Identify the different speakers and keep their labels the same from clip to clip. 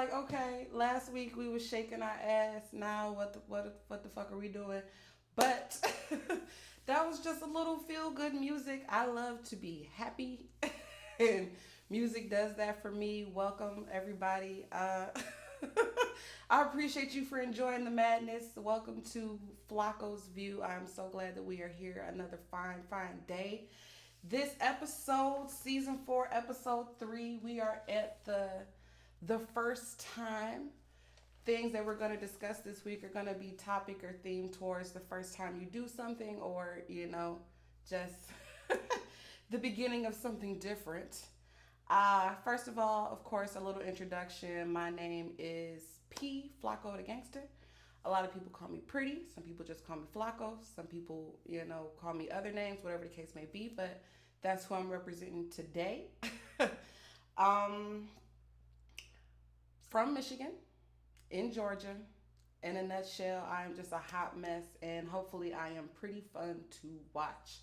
Speaker 1: like, okay, last week we was shaking our ass. Now what the fuck are we doing? But that was just a little feel good music. I love to be happy, and music does that for me. Welcome everybody. I appreciate you for enjoying the madness. Welcome to Flaco's View. I'm so glad that we are here. Another fine day. This episode, season 4, episode 3, we are at the first time. Things that we're going to discuss this week are going to be topic or theme towards the first time you do something, or just the beginning of something different. First of all, of course, a little introduction. My name is P Flaco the Gangster. A lot of people call me Pretty. Some people just call me Flaco. Some people, call me other names, whatever the case may be. But that's who I'm representing today. um, from Michigan, in Georgia. In a nutshell, I am just a hot mess, and hopefully, I am pretty fun to watch.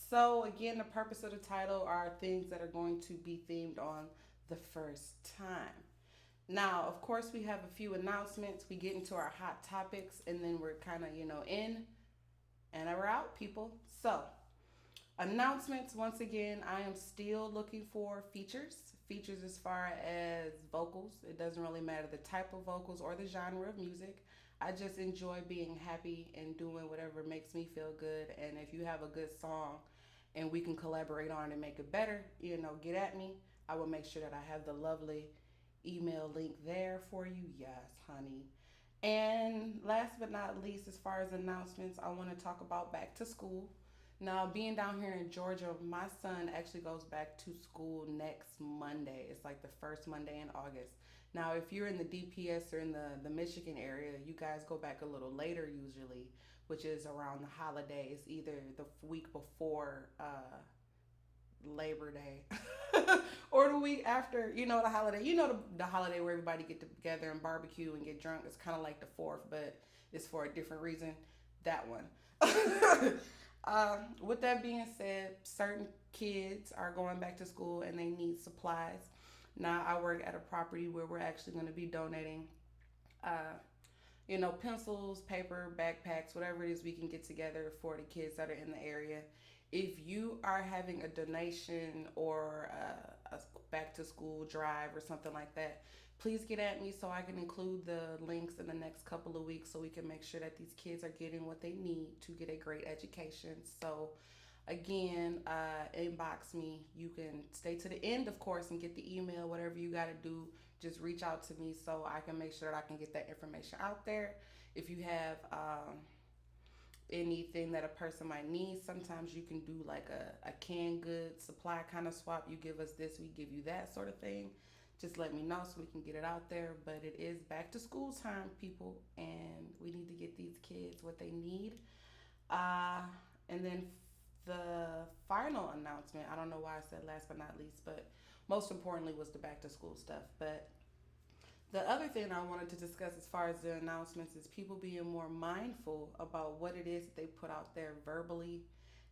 Speaker 1: So, again, the purpose of the title are things that are going to be themed on the first time. Now, of course, we have a few announcements. We get into our hot topics, and then we're kind of, in and we're out, people. So, announcements, once again, I am still looking for features. Features as far as vocals. It doesn't really matter the type of vocals or the genre of music. I just enjoy being happy and doing whatever makes me feel good. And if you have a good song and we can collaborate on it and make it better, get at me. I will make sure that I have the lovely email link there for you. Yes, honey. And last but not least, as far as announcements, I want to talk about back to school. Now, being down here in Georgia, my son actually goes back to school next Monday. It's like the first Monday in August. Now, if you're in the DPS or in the Michigan area, you guys go back a little later usually, which is around the holidays, either the week before Labor Day or the week after, the holiday. The holiday where everybody get together and barbecue and get drunk. It's kind of like the 4th, but it's for a different reason. That one. With that being said, certain kids are going back to school and they need supplies. Now, I work at a property where we're actually going to be donating, pencils, paper, backpacks, whatever it is we can get together for the kids that are in the area. If you are having a donation or a back to school drive or something like that, please get at me so I can include the links in the next couple of weeks so we can make sure that these kids are getting what they need to get a great education. So again, inbox me. You can stay to the end, of course, and get the email, whatever you got to do. Just reach out to me so I can make sure that I can get that information out there. If you have anything that a person might need, sometimes you can do like a canned goods supply kind of swap. You give us this, we give you that sort of thing. Just let me know so we can get it out there. But it is back to school time, people, and we need to get these kids what they need. And then the final announcement, I don't know why I said last but not least, but most importantly was the back to school stuff. But the other thing I wanted to discuss as far as the announcements is people being more mindful about what it is that they put out there verbally.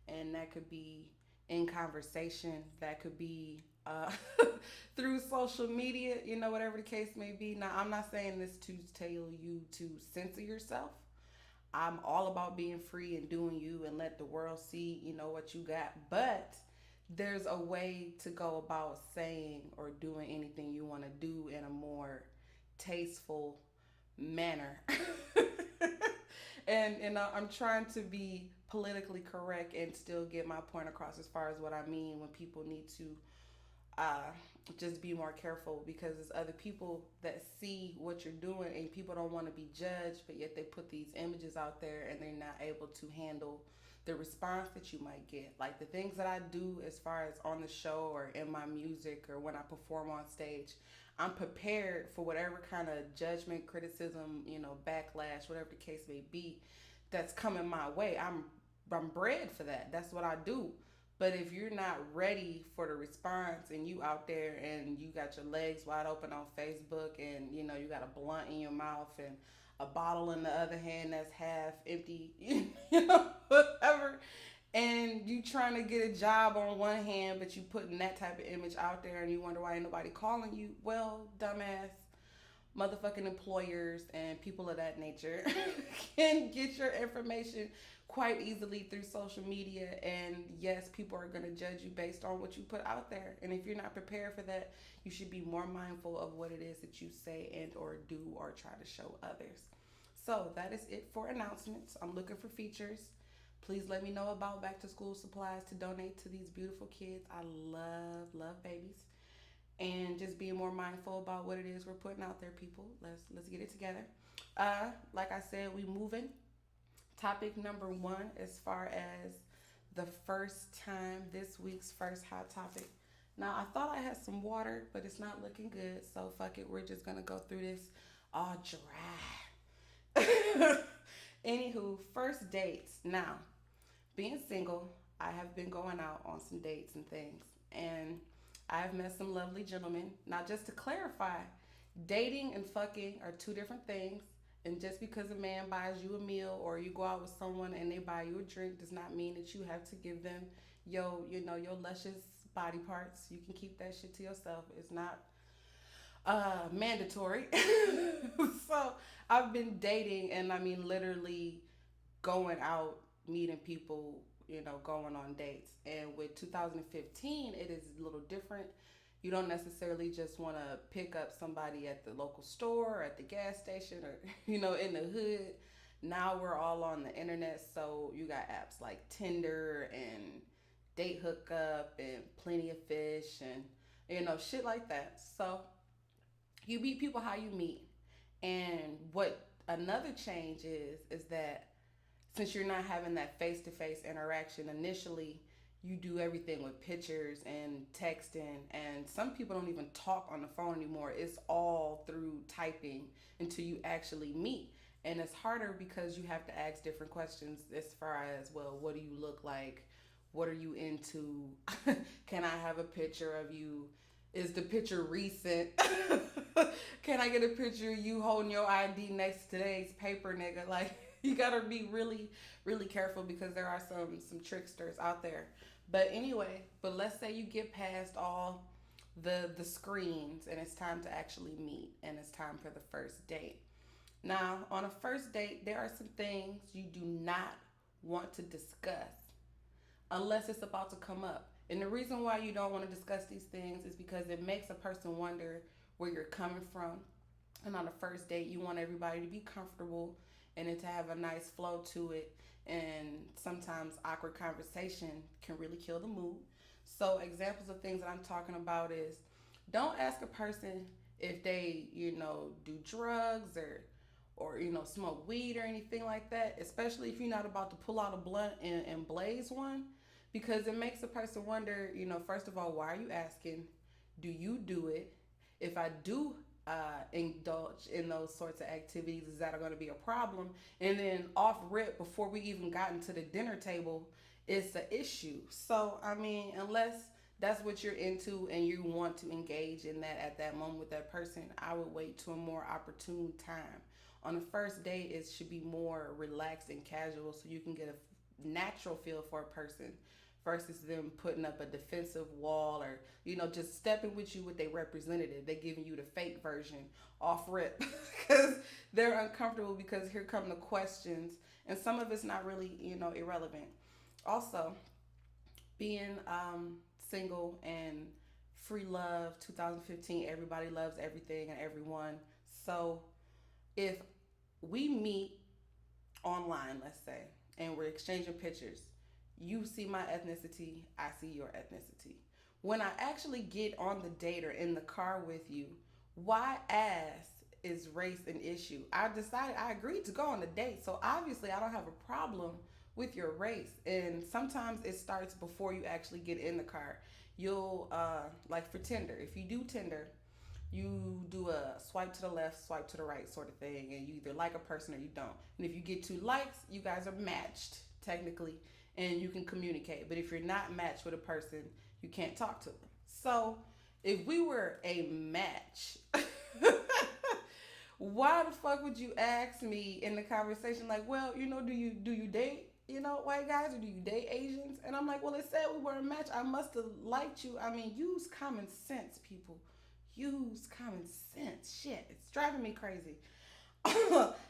Speaker 1: And that could be in conversation, that could be through social media, whatever the case may be. Now, I'm not saying this to tell you to censor yourself. I'm all about being free and doing you and let the world see, what you got. But there's a way to go about saying or doing anything you want to do in a more tasteful manner. and I'm trying to be politically correct and still get my point across as far as what I mean when people need to just be more careful, because there's other people that see what you're doing and people don't want to be judged, but yet they put these images out there and they're not able to handle the response that you might get. Like the things that I do as far as on the show or in my music or when I perform on stage, I'm prepared for whatever kind of judgment, criticism, backlash, whatever the case may be, that's coming my way. I'm bred for that. That's what I do. But if you're not ready for the response and you out there and you got your legs wide open on Facebook and you got a blunt in your mouth and a bottle in the other hand that's half empty, whatever, and you trying to get a job on one hand, but you putting that type of image out there and you wonder why ain't nobody calling you, well, dumbass, motherfucking employers and people of that nature can get your information quite easily through social media. And yes, people are going to judge you based on what you put out there. And if you're not prepared for that, you should be more mindful of what it is that you say and or do or try to show others. So that is it for announcements. I'm looking for features. Please let me know about back to school supplies to donate to these beautiful kids. I love babies. And just being more mindful about what it is we're putting out there, people. Let's get it together. Like I said, we moving. Topic number one, as far as the first time, this week's first hot topic. Now I thought I had some water, but it's not looking good. So fuck it, we're just gonna go through this all dry. Anywho, first dates. Now, being single, I have been going out on some dates and things, and I've met some lovely gentlemen. Now, just to clarify, dating and fucking are two different things. And just because a man buys you a meal or you go out with someone and they buy you a drink does not mean that you have to give them your luscious body parts. You can keep that shit to yourself. It's not mandatory. So I've been dating, and I mean literally going out, meeting people, going on dates. And with 2015, it is a little different. You don't necessarily just want to pick up somebody at the local store or at the gas station or, in the hood. Now we're all on the internet. So you got apps like Tinder and Date Hookup and Plenty of Fish and, shit like that. So you meet people how you meet. And what another change is that since you're not having that face-to-face interaction initially, you do everything with pictures and texting, and some people don't even talk on the phone anymore. It's all through typing until you actually meet. And it's harder because you have to ask different questions as far as, well, what do you look like? What are you into? Can I have a picture of you? Is the picture recent? Can I get a picture of you holding your ID next to today's paper, nigga? Like, you gotta be really, really careful because there are some tricksters out there. But anyway, let's say you get past all the screens and it's time to actually meet and it's time for the first date. Now, on a first date, there are some things you do not want to discuss unless it's about to come up. And the reason why you don't want to discuss these things is because it makes a person wonder where you're coming from. And on the first date, you want everybody to be comfortable and then to have a nice flow to it. And sometimes awkward conversation can really kill the mood. So examples of things that I'm talking about is, don't ask a person if they, do drugs or smoke weed or anything like that, especially if you're not about to pull out a blunt and blaze one, because it makes a person wonder, first of all, why are you asking? Do you do it? If I do indulge in those sorts of activities, is that going to be a problem? And then off rip, before we even gotten to the dinner table, it's an issue. So I mean, unless that's what you're into and you want to engage in that at that moment with that person, I would wait to a more opportune time. On the first date, it should be more relaxed and casual so you can get a natural feel for a person versus them putting up a defensive wall or, just stepping with you with their representative. They giving you the fake version off rip because they're uncomfortable because here come the questions and some of it's not really, irrelevant. Also, being single and free love, 2015, everybody loves everything and everyone. So if we meet online, let's say, and we're exchanging pictures, you see my ethnicity, I see your ethnicity. When I actually get on the date or in the car with you, why ask is race an issue? I agreed to go on the date, so obviously I don't have a problem with your race. And sometimes it starts before you actually get in the car. You'll, like for Tinder, if you do Tinder, you do a swipe to the left, swipe to the right sort of thing, and you either like a person or you don't. And if you get 2 likes, you guys are matched, technically, and you can communicate. But if you're not matched with a person, you can't talk to them. So if we were a match, why the fuck would you ask me in the conversation, like, well, do you date, white guys, or do you date Asians? And I'm like, well, it said we were a match. I must have liked you. I mean, use common sense, people. use common sense. Shit, it's driving me crazy.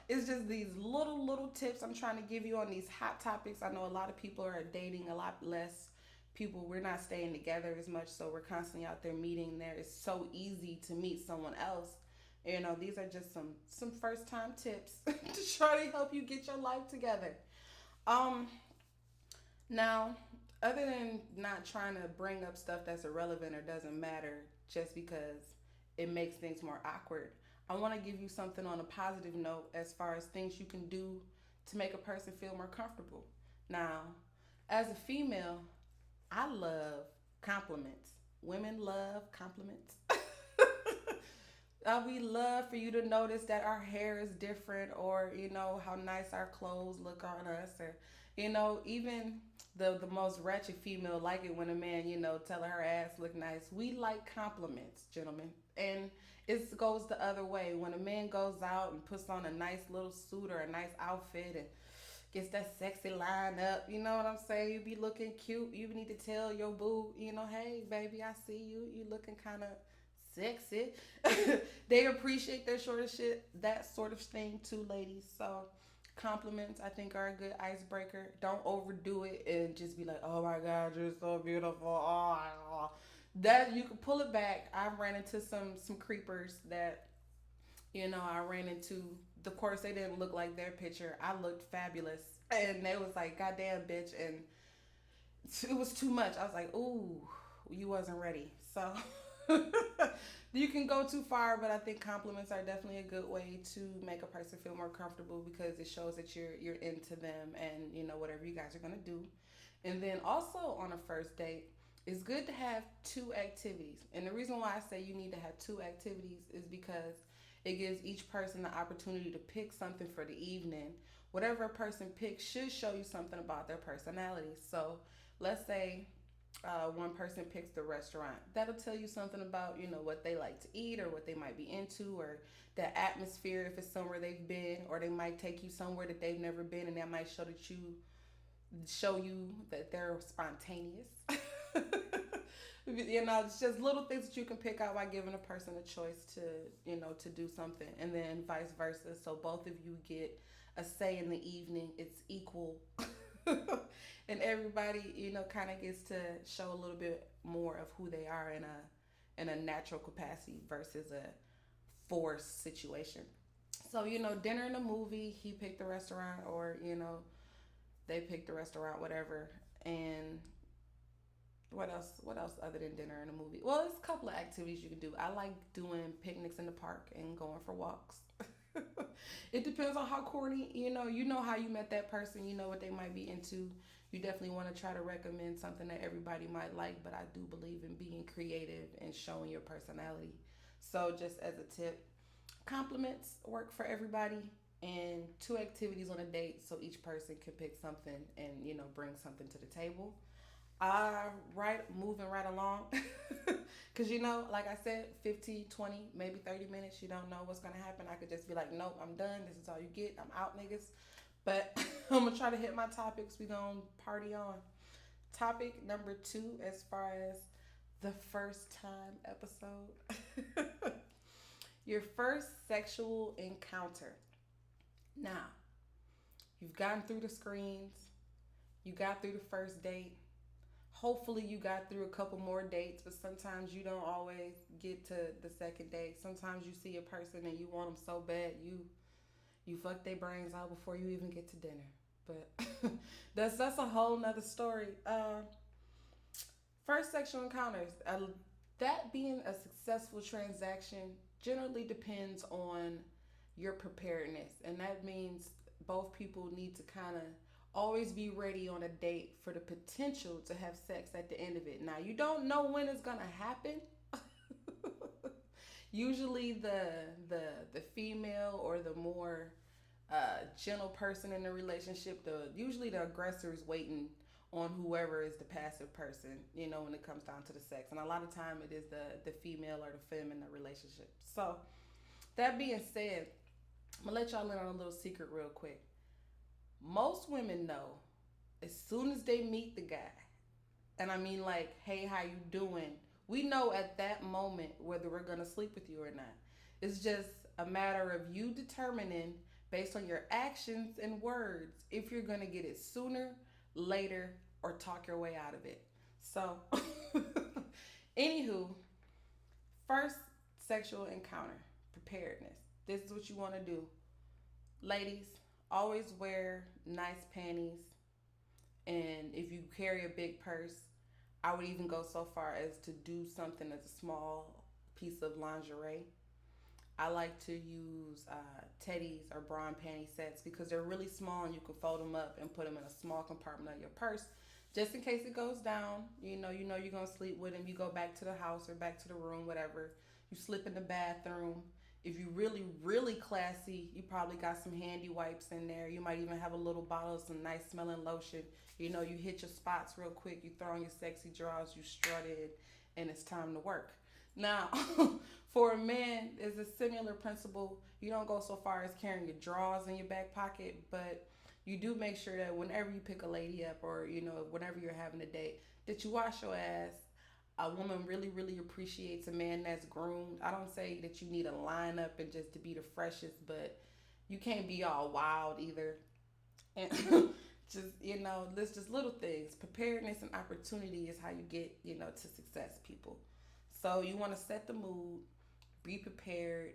Speaker 1: It's just these little tips I'm trying to give you on these hot topics. I know a lot of people are dating a lot less people. We're not staying together as much, so we're constantly out there meeting. There it's so easy to meet someone else. You know, these are just some first time tips to try to help you get your life together. Um, Now, other than not trying to bring up stuff that's irrelevant or doesn't matter just because it makes things more awkward, I want to give you something on a positive note as far as things you can do to make a person feel more comfortable. Now, as a female, I love compliments. Women love compliments. We love for you to notice that our hair is different, or how nice our clothes look on us, or even the most ratchet female like it when a man tell her ass look nice. We like compliments, gentlemen, and it goes the other way when a man goes out and puts on a nice little suit or a nice outfit and gets that sexy line up. You know what I'm saying? You be looking cute. You need to tell your boo, hey, baby, I see you. You looking kind of sexy. They appreciate that sort of thing too, ladies. So compliments, I think, are a good icebreaker. Don't overdo it and just be like, oh my God, you're so beautiful. Oh. That you can pull it back. I've ran into some creepers that I ran into. Of course, they didn't look like their picture. I looked fabulous, and they was like, "Goddamn, bitch!" And it was too much. I was like, "Ooh, you wasn't ready." So you can go too far, but I think compliments are definitely a good way to make a person feel more comfortable because it shows that you're into them and whatever you guys are gonna do. And then also on a first date, it's good to have two activities. And the reason why I say you need to have two activities is because it gives each person the opportunity to pick something for the evening. Whatever a person picks should show you something about their personality. So let's say one person picks the restaurant. That'll tell you something about, what they like to eat or what they might be into or the atmosphere if it's somewhere they've been, or they might take you somewhere that they've never been and that might show you that they're spontaneous. It's just little things that you can pick out by giving a person a choice to do something, and then vice versa. So both of you get a say in the evening. It's equal, and everybody kind of gets to show a little bit more of who they are in a natural capacity versus a forced situation. So dinner and a movie. He picked the restaurant, or they picked the restaurant, whatever, and what else other than dinner and a movie? Well, there's a couple of activities you can do. I like doing picnics in the park and going for walks. It depends on how corny, how you met that person, what they might be into. You definitely want to try to recommend something that everybody might like, but I do believe in being creative and showing your personality. So just as a tip, compliments work for everybody, and two activities on a date so each person can pick something and bring something to the table. Right, moving right along. Because, like I said, 15, 20, maybe 30 minutes, you don't know what's going to happen. I could just be like, nope, I'm done. This is all you get. I'm out, niggas. But I'm going to try to hit my topics. We going to party on. Topic number 2, as far as the first time episode. Your first sexual encounter. Now, you've gotten through the screens. You got through the first date. Hopefully you got through a couple more dates, but sometimes you don't always get to the second date. Sometimes you see a person and you want them so bad you fuck their brains out before you even get to dinner. But that's a whole nother story. First sexual encounters, that being a successful transaction generally depends on your preparedness, and that means both people need to kind of always be ready on a date for the potential to have sex at the end of it. Now, you don't know when it's gonna happen. Usually the female or the more gentle person in the relationship, usually the aggressor is waiting on whoever is the passive person, when it comes down to the sex. And a lot of time it is the female or the femme in the relationship. So that being said, I'm gonna let y'all in on a little secret real quick. Most women know as soon as they meet the guy, and I mean like, hey, how you doing? We know at that moment whether we're going to sleep with you or not. It's just a matter of you determining based on your actions and words if you're going to get it sooner, later, or talk your way out of it. So, anywho, first sexual encounter, preparedness. This is what you want to do. Ladies, always wear nice panties. And if you carry a big purse, I would even go so far as to do something as a small piece of lingerie. I like to use teddies or bra and panty sets because they're really small and you can fold them up and put them in a small compartment of your purse just in case it goes down. You know you're gonna sleep with them. You go back to the house or back to the room, whatever. You slip in the bathroom. If you really classy, you probably got some handy wipes in there. You might even have a little bottle of some nice smelling lotion. You hit your spots real quick. You throw on your sexy drawers. You strut in, and it's time to work. Now, for a man, it's a similar principle. You don't go so far as carrying your drawers in your back pocket, but you do make sure that whenever you pick a lady up or, whenever you're having a date, that you wash your ass. A woman really appreciates a man that's groomed. I don't say that you need a lineup and just to be the freshest, but you can't be all wild either. And there's just little things. Preparedness and opportunity is how you get, to success, people. So you want to set the mood, be prepared.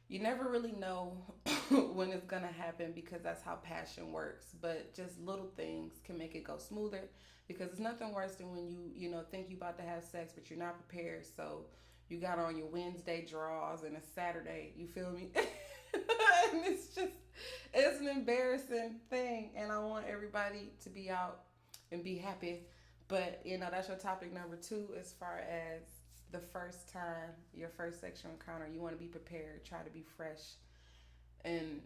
Speaker 1: You never really know when it's going to happen because that's how passion works. But just little things can make it go smoother because it's nothing worse than when you think you about to have sex but you're not prepared. So you got on your Wednesday drawers and it's Saturday. You feel me? And it's an embarrassing thing. And I want everybody to be out and be happy. But, that's your topic number 2 as far as the first time, your first sexual encounter. You want to be prepared, try to be fresh. And,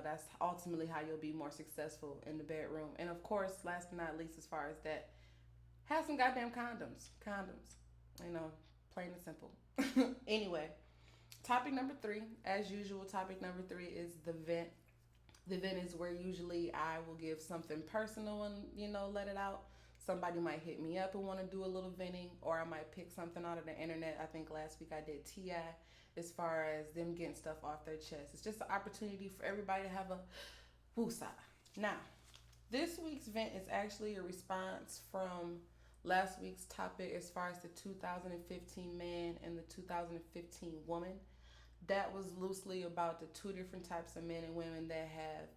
Speaker 1: that's ultimately how you'll be more successful in the bedroom. And, of course, last but not least, as far as that, have some goddamn condoms. Plain and simple. Anyway, topic number 3, as usual, topic number 3 is the vent. The vent is where usually I will give something personal and, let it out. Somebody might hit me up and want to do a little venting, or I might pick something out of the internet. I think last week I did T.I. as far as them getting stuff off their chest. It's just an opportunity for everybody to have a woosah. Now, this week's vent is actually a response from last week's topic as far as the 2015 man and the 2015 woman. That was loosely about the 2 different types of men and women that have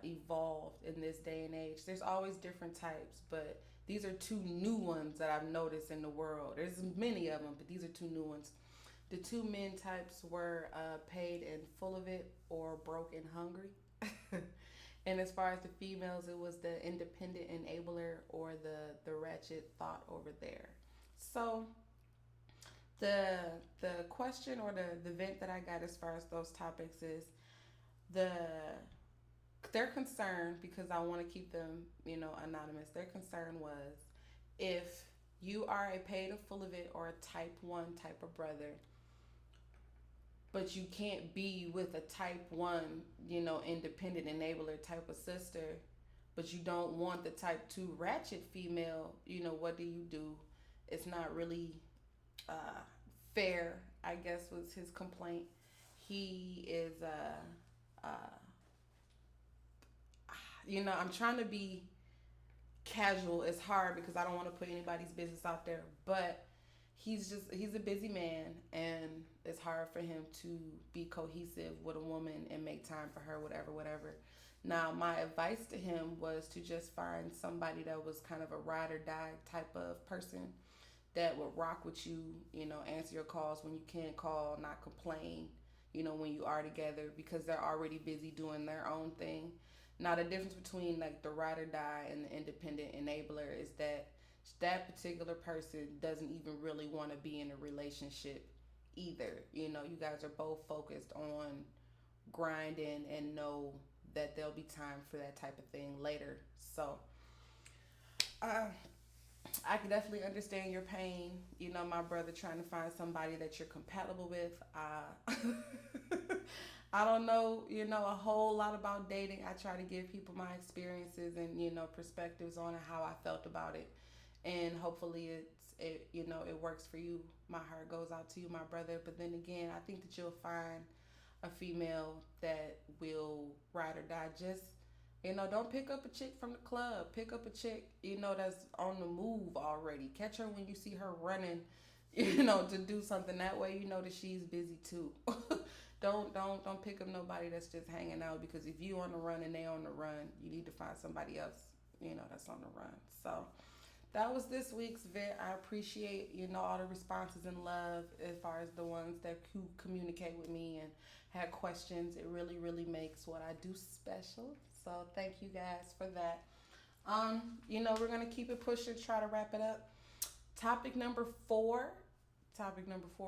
Speaker 1: evolved in this day and age. There's always different types, but these are 2 new ones that I've noticed in the world. There's many of them, but these are 2 new ones. The 2 men types were paid and full of it or broke and hungry. And as far as the females, it was the independent enabler or the ratchet thought over there. So the question or the vent that I got as far as those topics is their concern, because I want to keep them, anonymous. Their concern was if you are a paid and full of it or a type 1 type of brother, but you can't be with a type 1, independent enabler type of sister, but you don't want the type 2 ratchet female, what do you do? It's not really fair, I guess was his complaint. He is I'm trying to be casual. It's hard because I don't want to put anybody's business out there, but he's a busy man and it's hard for him to be cohesive with a woman and make time for her, whatever. Now, my advice to him was to just find somebody that was kind of a ride or die type of person that would rock with you, answer your calls when you can't call, not complain, when you are together because they're already busy doing their own thing. Now, the difference between like the ride or die and the independent enabler is that particular person doesn't even really want to be in a relationship either. You guys are both focused on grinding and know that there'll be time for that type of thing later. So, I can definitely understand your pain. My brother trying to find somebody that you're compatible with. I don't know, a whole lot about dating. I try to give people my experiences and, perspectives on how I felt about it. and hopefully it works for you. My heart goes out to you, my brother. But then again, I think that you'll find a female that will ride or die. Just don't pick up a chick from the club. Pick up a chick that's on the move already. Catch her when you see her running, to do something. That way you know that she's busy too. Don't pick up nobody that's just hanging out, because if you on the run and they on the run, you need to find somebody else that's on the run. So that was this week's vet. I appreciate all the responses and love as far as the ones that who communicate with me and had questions. It really makes what I do special. So thank you guys for that. We're gonna keep it pushing, try to wrap it up. Topic number four,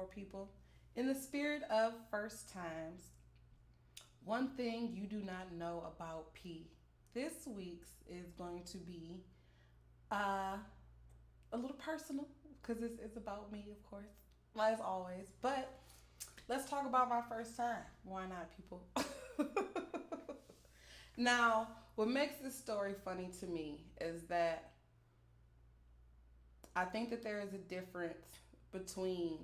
Speaker 1: people. In the spirit of first times, one thing you do not know about P. This week's is going to be a little personal, because it's about me, of course, as always. But let's talk about my first time. Why not, people? Now, what makes this story funny to me is that I think that there is a difference between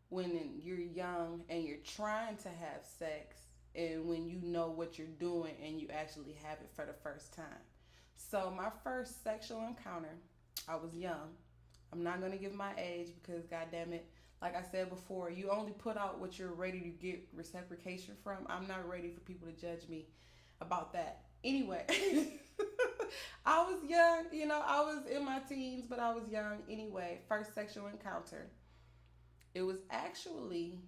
Speaker 1: when you're young and you're trying to have sex, and when you know what you're doing and you actually have it for the first time. So my first sexual encounter, I was young. I'm not going to give my age because, goddamn it, like I said before, you only put out what you're ready to get reciprocation from. I'm not ready for people to judge me about that. Anyway, I was young, I was in my teens, but I was young. Anyway, first sexual encounter. It was actually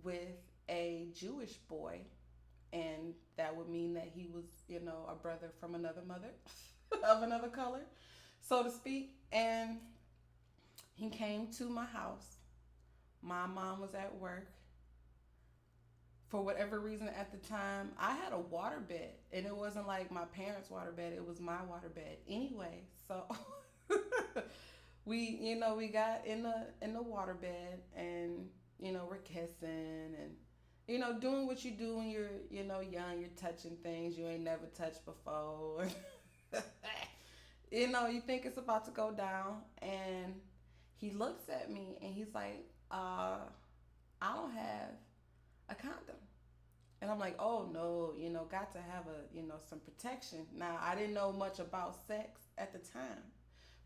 Speaker 1: with a Jewish boy, and that would mean that he was, a brother from another mother of another color, so to speak. And he came to my house. My mom was at work. For whatever reason at the time, I had a waterbed, and it wasn't like my parents' waterbed, it was my waterbed. Anyway, so we got in the waterbed, and we're kissing and doing what you do when you're young. You're touching things you ain't never touched before. You think it's about to go down, and he looks at me and he's like, I don't have a condom. And I'm like, oh no, got to have some protection. Now, I didn't know much about sex at the time,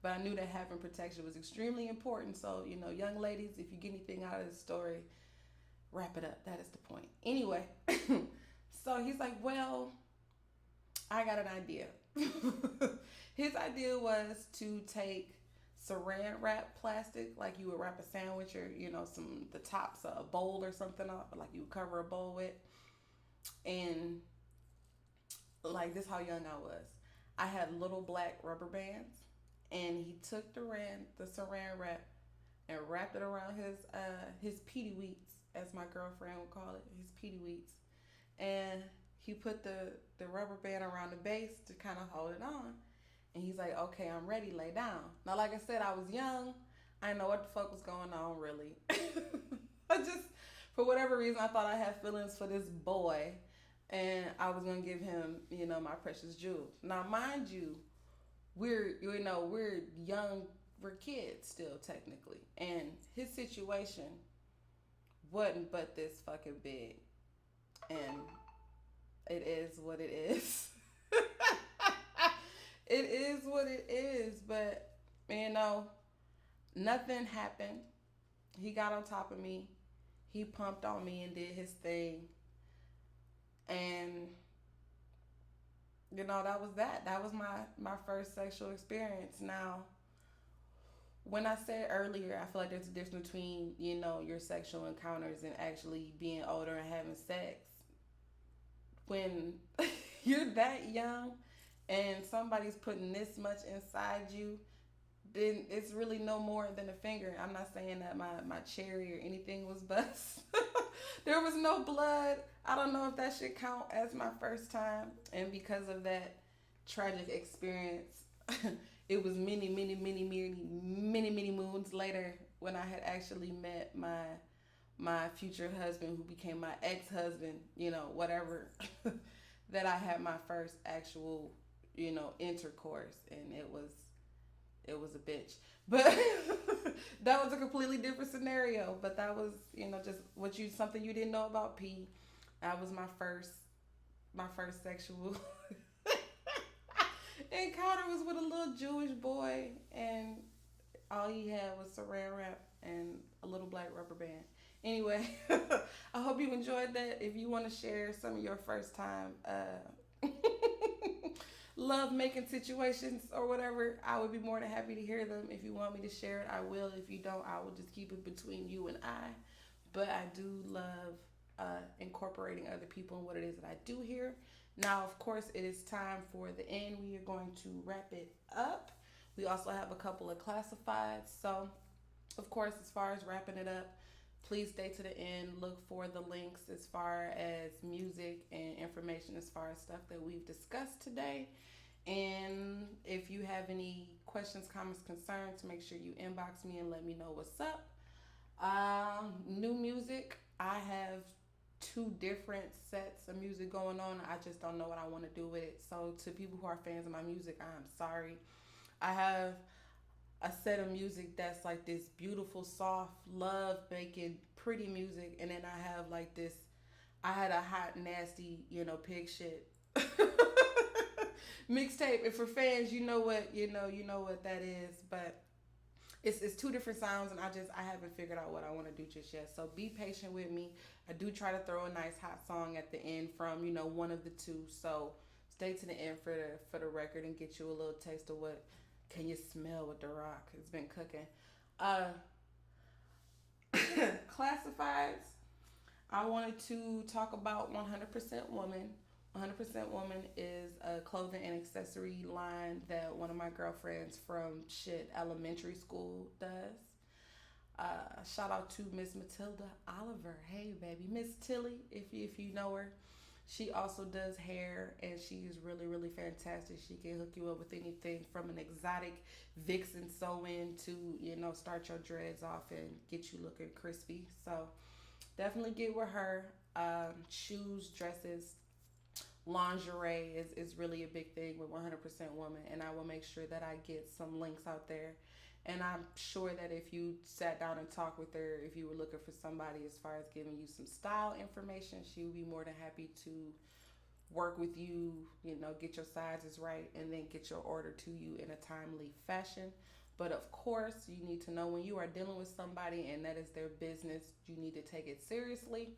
Speaker 1: but I knew that having protection was extremely important. So, young ladies, if you get anything out of this story, wrap it up. That is the point. Anyway, so he's like, well, I got an idea. His idea was to take saran wrap plastic, like you would wrap a sandwich or the tops of a bowl or something up, like you would cover a bowl with, and like this how young I was. I had little black rubber bands, and he took the saran wrap and wrapped it around his peety weets, as my girlfriend would call it, his peety weets, and he put the rubber band around the base to kind of hold it on. And he's like, okay, I'm ready, lay down. Now, like I said, I was young. I didn't know what the fuck was going on, really. I just, for whatever reason, I thought I had feelings for this boy. And I was going to give him, my precious jewels. Now, mind you, we're young, we're kids still, technically. And his situation wasn't but this fucking big. And it is what it is. It is what it is, but nothing happened. He got on top of me. He pumped on me and did his thing. And that was that. That was my first sexual experience. Now, when I said earlier, I feel like there's a difference between, your sexual encounters and actually being older and having sex. When you're that young and somebody's putting this much inside you, then it's really no more than a finger. I'm not saying that my cherry or anything was bust. There was no blood. I don't know if that should count as my first time. And because of that tragic experience, it was many moons later when I had actually met my future husband, who became my ex-husband, whatever, that I had my first actual, intercourse. And it was it was a bitch. But that was a completely different scenario. But that was, just what you something you didn't know about P. That was my first sexual encounter was with a little Jewish boy, and all he had was saran wrap and a little black rubber band. Anyway, I hope you enjoyed that. If you want to share some of your first time love making situations or whatever, I would be more than happy to hear them. If you want me to share it, I will. If you don't, I will just keep it between you and I. But I do love incorporating other people in what it is that I do here. Now, of course, it is time for the end. We are going to wrap it up. We also have a couple of classifieds. So, of course, as far as wrapping it up, please stay to the end. Look for the links as far as music and information as far as stuff that we've discussed today. And if you have any questions, comments, concerns, make sure you inbox me and let me know what's up. New music. I have two different sets of music going on. I just don't know what I want to do with it. So to people who are fans of my music, I'm sorry. I have a set of music that's like this beautiful, soft, love making, pretty music, and then I have like this. I had a hot, nasty, pig shit mixtape. And for fans, you know what that is. But it's two different sounds, and I haven't figured out what I want to do just yet. So be patient with me. I do try to throw a nice hot song at the end from one of the two. So stay to the end for the record and get you a little taste of what can you smell with the rock. It's been cooking. Uh, Classifieds. I wanted to talk about 100% Woman. 100% Woman is a clothing and accessory line that one of my girlfriends from elementary school does. Shout out to Miss Matilda Oliver. Hey, baby, Miss Tilly, if you know her. She also does hair, and she is really, really fantastic. She can hook you up with anything from an exotic vixen sew-in to, start your dreads off and get you looking crispy. So definitely get with her. Shoes, dresses, lingerie is really a big thing with 100% Woman, and I will make sure that I get some links out there. And I'm sure that if you sat down and talked with her, if you were looking for somebody as far as giving you some style information, she would be more than happy to work with you, get your sizes right, and then get your order to you in a timely fashion. But of course, you need to know when you are dealing with somebody and that is their business, you need to take it seriously.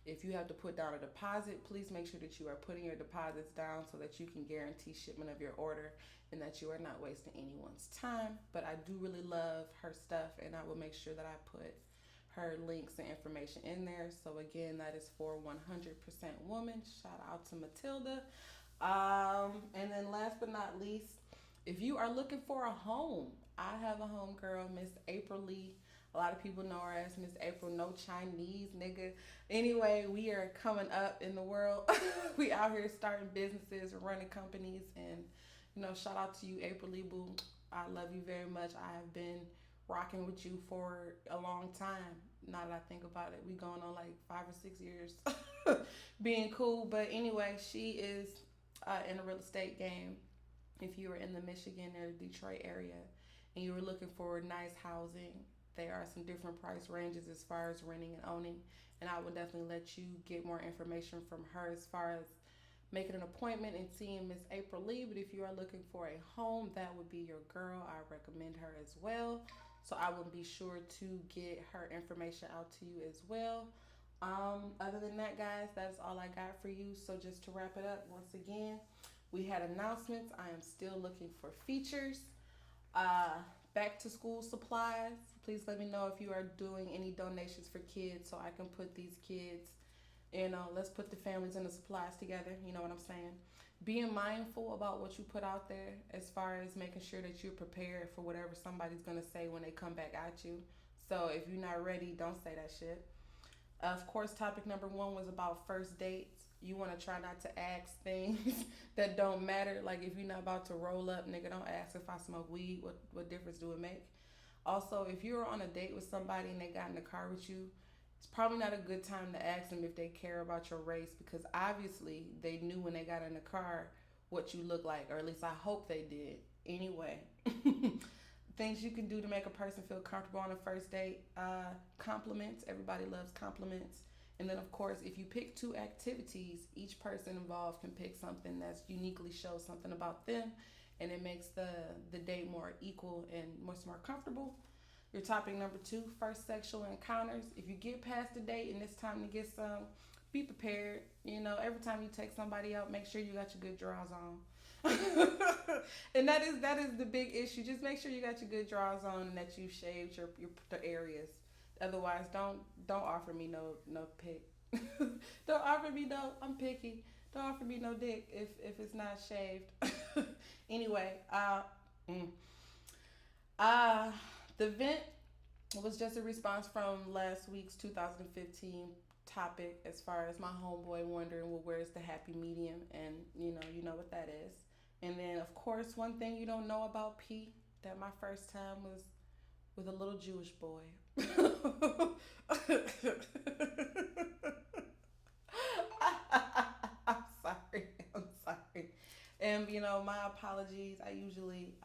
Speaker 1: If you have to put down a deposit, please make sure that you are putting your deposits down so that you can guarantee shipment of your order and that you are not wasting anyone's time. But I do really love her stuff, and I will make sure that I put her links and information in there. So again, that is for 100% Woman. Shout out to Matilda. And then last but not least, if you are looking for a home, I have a home girl, Miss April Lee. A lot of people know her as Miss April, no Chinese nigga. Anyway, we are coming up in the world. We out here starting businesses, running companies, and shout out to you, April Lee Boo. I love you very much. I have been rocking with you for a long time. Now that I think about it, we going on like 5 or 6 years being cool. But anyway, she is in the real estate game. If you are in the Michigan or Detroit area and you were looking for nice housing, there are some different price ranges as far as renting and owning. And I will definitely let you get more information from her as far as making an appointment and seeing Miss April Lee. But if you are looking for a home, that would be your girl. I recommend her as well. So I will be sure to get her information out to you as well. Other than that, guys, that's all I got for you. So just to wrap it up, once again, we had announcements. I am still looking for features. Back to school supplies. Please let me know if you are doing any donations for kids so I can put these kids, let's put the families and the supplies together. You know what I'm saying? Being mindful about what you put out there as far as making sure that you're prepared for whatever somebody's going to say when they come back at you. So if you're not ready, don't say that shit. Of course, topic number 1 was about first dates. You want to try not to ask things that don't matter. Like if you're not about to roll up, nigga, don't ask if I smoke weed. What difference do it make? Also, if you're on a date with somebody and they got in the car with you, it's probably not a good time to ask them if they care about your race, because obviously they knew when they got in the car what you look like, or at least I hope they did. Anyway, things you can do to make a person feel comfortable on a first date. Compliments. Everybody loves compliments. And then, of course, if you pick two activities, each person involved can pick something that's uniquely shows something about them, and it makes the date more equal and more comfortable. Your topic number 2, first sexual encounters. If you get past the date and it's time to get some, be prepared. You know, every time you take somebody out, make sure you got your good drawers on. And that is the big issue. Just make sure you got your good drawers on and that you shaved your the areas. Otherwise, don't offer me no pick. Don't offer me no. I'm picky. Don't offer me no dick if it's not shaved. Anyway, the vent was just a response from last week's 2015 topic, as far as my homeboy wondering, well, where's the happy medium? And you know what that is. And then, of course, one thing you don't know about P, that my first time was with a little Jewish boy. I'm sorry. And, my apologies. I usually,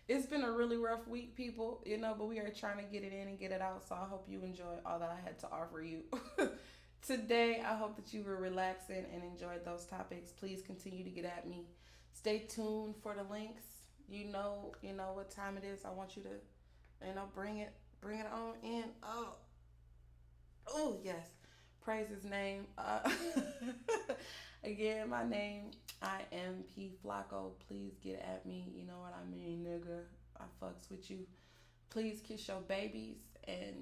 Speaker 1: it's been a really rough week, people, but we are trying to get it in and get it out. So I hope you enjoyed all that I had to offer you. Today, I hope that you were relaxing and enjoyed those topics. Please continue to get at me. Stay tuned for the links. You know what time it is. I want you to, bring it on in. Oh yes, praise His name. Again, my name, I am P Flaco. Please get at me. You know what I mean, nigga. I fucks with you. Please kiss your babies and,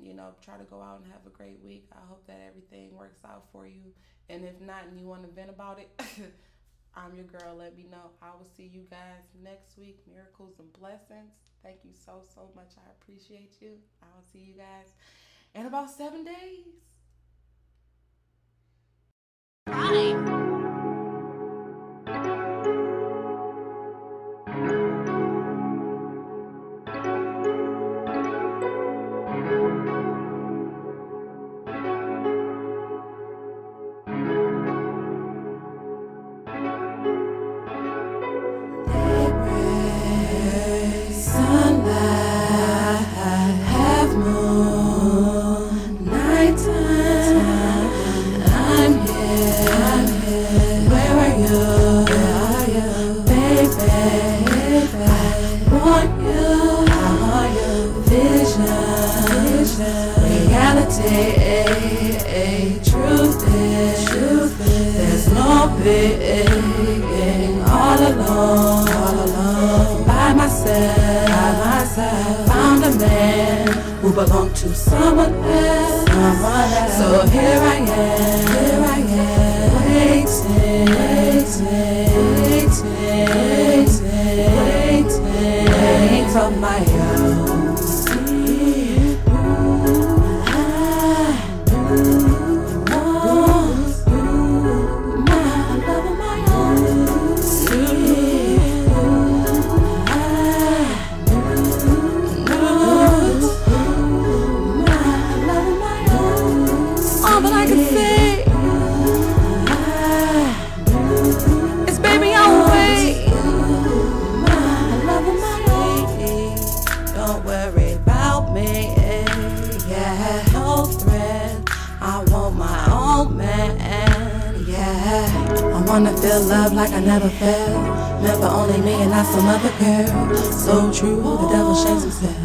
Speaker 1: try to go out and have a great week. I hope that everything works out for you. And if not, and you want to vent about it, I'm your girl. Let me know. I will see you guys next week. Miracles and blessings. Thank you so much. I appreciate you. I will see you guys in about 7 days.
Speaker 2: Prime. Truth is, there's no being all alone, by myself, found a man who belonged to someone else. So here I am, waiting for my own. I wanna feel love like I never felt, meant for only me and not some other girl. So true, the devil shames himself.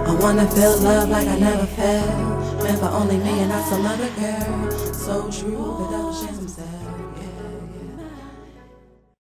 Speaker 2: I wanna feel love like I never felt, meant for only me and not some other girl. So true, the devil shames himself.